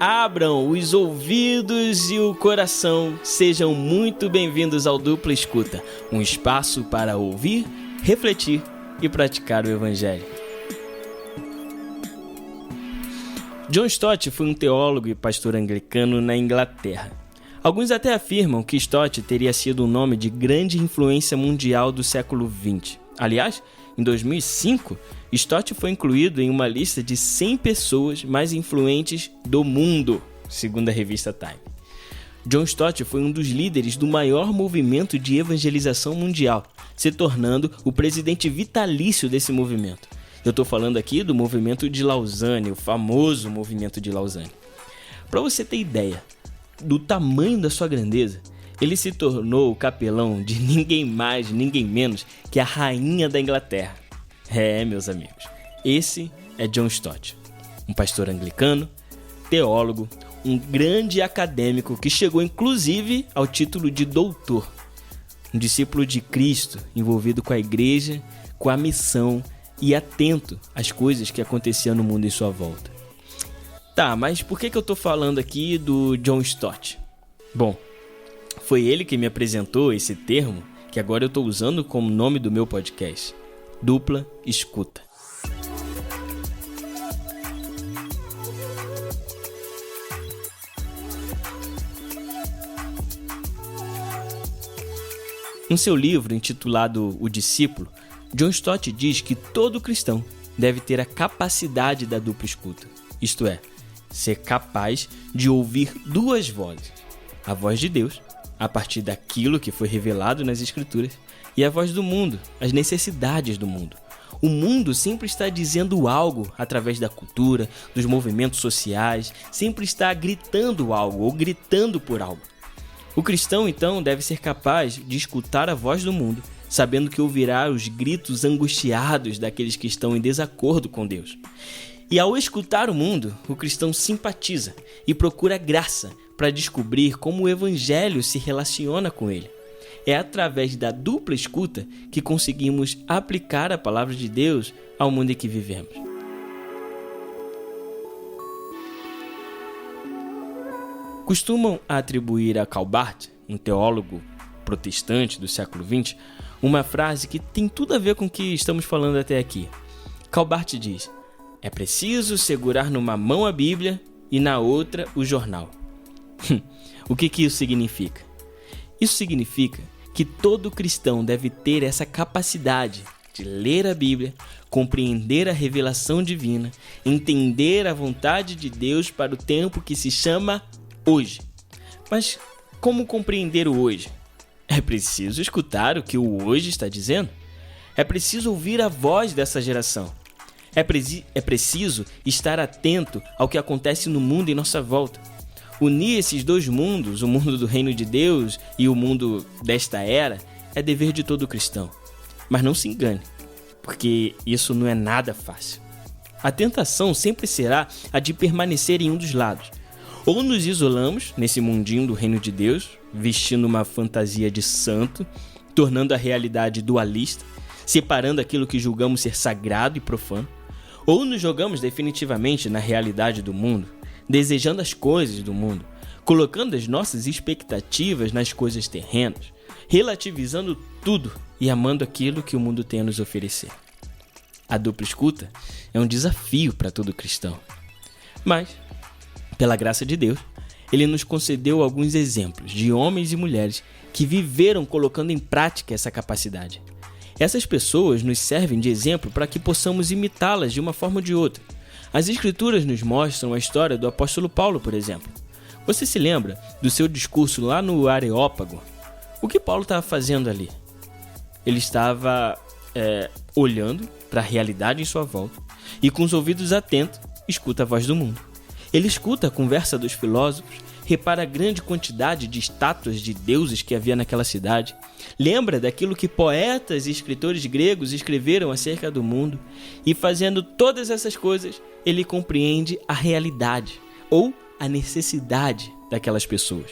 abram os ouvidos e o coração. Sejam muito bem-vindos ao Dupla Escuta, um espaço para ouvir, refletir e praticar o Evangelho. John Stott foi um teólogo e pastor anglicano na Inglaterra. Alguns até afirmam que Stott teria sido um nome de grande influência mundial do século XX. Aliás, em 2005, Stott foi incluído em uma lista de 100 pessoas mais influentes do mundo, segundo a revista Time. John Stott foi um dos líderes do maior movimento de evangelização mundial, se tornando o presidente vitalício desse movimento. Eu estou falando aqui do movimento de Lausanne, o famoso movimento de Lausanne. Para você ter ideia do tamanho da sua grandeza, ele se tornou o capelão de ninguém mais, ninguém menos que a rainha da Inglaterra. Meus amigos, esse é John Stott, um pastor anglicano, teólogo, um grande acadêmico que chegou inclusive ao título de doutor, um discípulo de Cristo envolvido com a igreja, com a missão e atento às coisas que aconteciam no mundo em sua volta. Tá, mas por que eu tô falando aqui do John Stott? Bom, foi ele que me apresentou esse termo que agora eu tô usando como nome do meu podcast, Dupla Escuta. Em seu livro intitulado O Discípulo, John Stott diz que todo cristão deve ter a capacidade da dupla escuta, isto é, ser capaz de ouvir duas vozes, a voz de Deus, a partir daquilo que foi revelado nas Escrituras, e a voz do mundo, as necessidades do mundo. O mundo sempre está dizendo algo através da cultura, dos movimentos sociais, sempre está gritando algo ou gritando por algo. O cristão, então, deve ser capaz de escutar a voz do mundo, sabendo que ouvirá os gritos angustiados daqueles que estão em desacordo com Deus. E ao escutar o mundo, o cristão simpatiza e procura graça para descobrir como o Evangelho se relaciona com ele. É através da dupla escuta que conseguimos aplicar a palavra de Deus ao mundo em que vivemos. Costumam atribuir a Calbart, um teólogo protestante do século XX, uma frase que tem tudo a ver com o que estamos falando até aqui. Calbart diz: é preciso segurar numa mão a Bíblia e na outra o jornal. O que isso significa? Isso significa que todo cristão deve ter essa capacidade de ler a Bíblia, compreender a revelação divina, entender a vontade de Deus para o tempo que se chama hoje. Mas como compreender o hoje? É preciso escutar o que o hoje está dizendo. É preciso ouvir a voz dessa geração. É preciso estar atento ao que acontece no mundo em nossa volta. Unir esses dois mundos, o mundo do reino de Deus e o mundo desta era, é dever de todo cristão. Mas não se engane, porque isso não é nada fácil. A tentação sempre será a de permanecer em um dos lados. Ou nos isolamos nesse mundinho do reino de Deus, vestindo uma fantasia de santo, tornando a realidade dualista, separando aquilo que julgamos ser sagrado e profano. Ou nos jogamos definitivamente na realidade do mundo, desejando as coisas do mundo, colocando as nossas expectativas nas coisas terrenas, relativizando tudo e amando aquilo que o mundo tem a nos oferecer. A dupla escuta é um desafio para todo cristão. Mas, pela graça de Deus, Ele nos concedeu alguns exemplos de homens e mulheres que viveram colocando em prática essa capacidade. Essas pessoas nos servem de exemplo para que possamos imitá-las de uma forma ou de outra. As Escrituras nos mostram a história do apóstolo Paulo, por exemplo. Você se lembra do seu discurso lá no Areópago? O que Paulo estava fazendo ali? Ele estava olhando para a realidade em sua volta e, com os ouvidos atentos, escuta a voz do mundo. Ele escuta a conversa dos filósofos, repara a grande quantidade de estátuas de deuses que havia naquela cidade, lembra daquilo que poetas e escritores gregos escreveram acerca do mundo e, fazendo todas essas coisas, ele compreende a realidade ou a necessidade daquelas pessoas.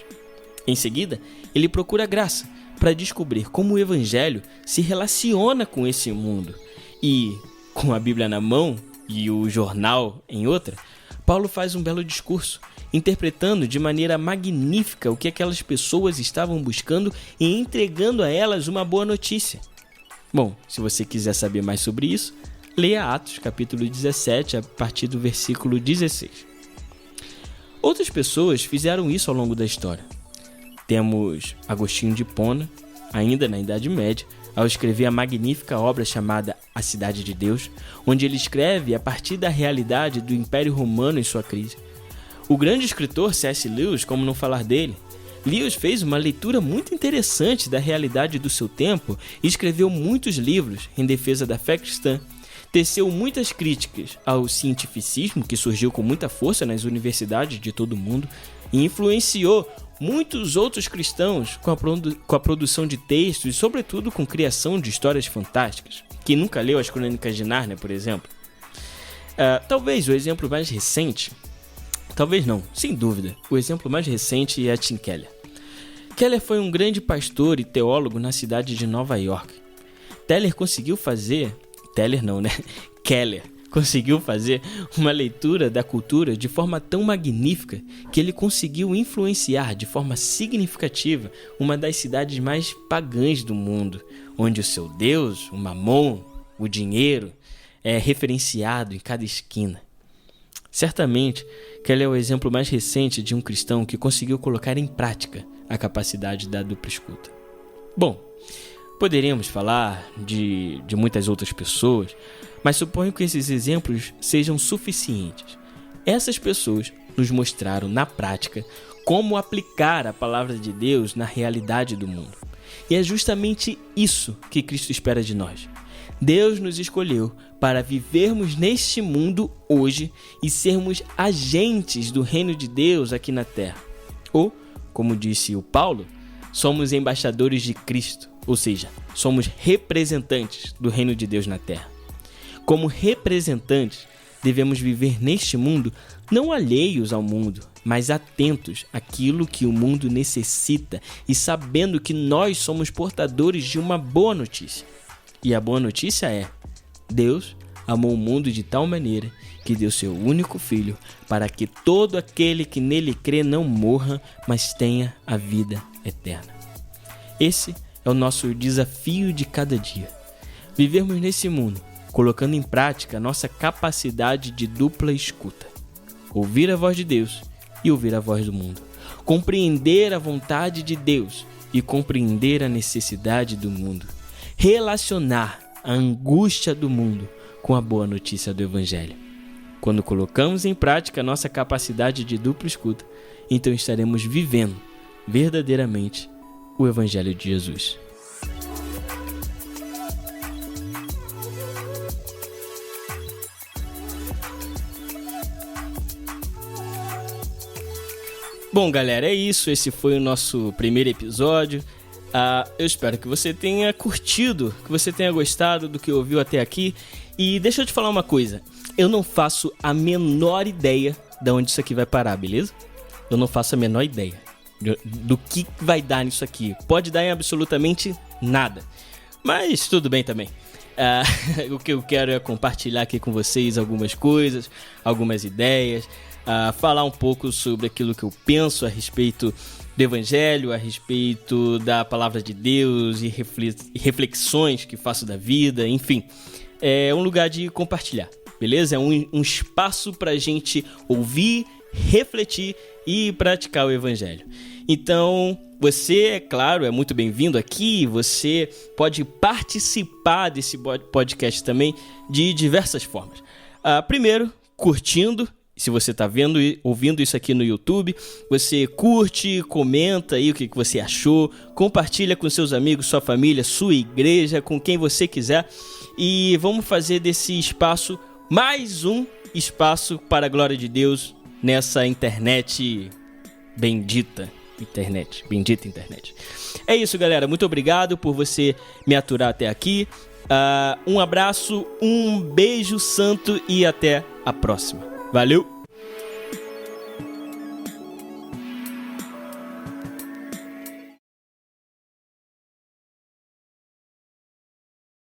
Em seguida, ele procura graça para descobrir como o Evangelho se relaciona com esse mundo e, com a Bíblia na mão, e o jornal em outra, Paulo faz um belo discurso, interpretando de maneira magnífica o que aquelas pessoas estavam buscando e entregando a elas uma boa notícia. Bom, se você quiser saber mais sobre isso, leia Atos, capítulo 17, a partir do versículo 16. Outras pessoas fizeram isso ao longo da história. Temos Agostinho de Hipona, ainda na Idade Média, ao escrever a magnífica obra chamada A Cidade de Deus, onde ele escreve a partir da realidade do Império Romano em sua crise. O grande escritor C.S. Lewis, como não falar dele? Lewis fez uma leitura muito interessante da realidade do seu tempo e escreveu muitos livros em defesa da fé cristã. Teceu muitas críticas ao cientificismo, que surgiu com muita força nas universidades de todo o mundo, e influenciou muitos outros cristãos com a produção de textos e, sobretudo, com a criação de histórias fantásticas. Quem nunca leu as Crônicas de Nárnia, por exemplo? Talvez o exemplo mais recente... Talvez não, sem dúvida. O exemplo mais recente é Tim Keller. Keller foi um grande pastor e teólogo na cidade de Nova York. Keller conseguiu fazer uma leitura da cultura de forma tão magnífica que ele conseguiu influenciar de forma significativa uma das cidades mais pagãs do mundo, onde o seu Deus, o Mamon, o dinheiro, é referenciado em cada esquina. Certamente, Keller é o exemplo mais recente de um cristão que conseguiu colocar em prática a capacidade da dupla escuta. Bom, poderíamos falar de muitas outras pessoas, mas suponho que esses exemplos sejam suficientes. Essas pessoas nos mostraram na prática como aplicar a palavra de Deus na realidade do mundo. E é justamente isso que Cristo espera de nós. Deus nos escolheu para vivermos neste mundo hoje e sermos agentes do reino de Deus aqui na terra. Ou, como disse o Paulo, somos embaixadores de Cristo, ou seja, somos representantes do reino de Deus na terra. Como representantes, devemos viver neste mundo não alheios ao mundo, mas atentos àquilo que o mundo necessita e sabendo que nós somos portadores de uma boa notícia. E a boa notícia é: Deus amou o mundo de tal maneira que deu seu único filho para que todo aquele que nele crê não morra, mas tenha a vida eterna. Esse é o nosso desafio de cada dia. Vivermos nesse mundo, colocando em prática a nossa capacidade de dupla escuta. Ouvir a voz de Deus e ouvir a voz do mundo. Compreender a vontade de Deus e compreender a necessidade do mundo. Relacionar a angústia do mundo com a boa notícia do Evangelho. Quando colocamos em prática a nossa capacidade de dupla escuta, então estaremos vivendo verdadeiramente o Evangelho de Jesus. Bom, galera, é isso. Esse foi o nosso primeiro episódio. Eu espero que você tenha curtido, que você tenha gostado do que ouviu até aqui. E deixa eu te falar uma coisa. Eu não faço a menor ideia de onde isso aqui vai parar, beleza? Eu não faço a menor ideia do que vai dar nisso aqui. Pode dar em absolutamente nada. Mas tudo bem também. O que eu quero é compartilhar aqui com vocês algumas coisas, algumas ideias. Falar um pouco sobre aquilo que eu penso a respeito do Evangelho, a respeito da Palavra de Deus e reflexões que faço da vida, enfim. É um lugar de compartilhar, beleza? É um espaço para a gente ouvir, refletir e praticar o Evangelho. Então, você, é claro, é muito bem-vindo aqui. Você pode participar desse podcast também de diversas formas. Primeiro, curtindo. Se você está ouvindo isso aqui no YouTube, você curte, comenta aí o que você achou, compartilha com seus amigos, sua família, sua igreja, com quem você quiser. E vamos fazer desse espaço mais um espaço para a glória de Deus nessa bendita internet. É isso, galera. Muito obrigado por você me aturar até aqui. Um abraço, um beijo santo e até a próxima. Valeu!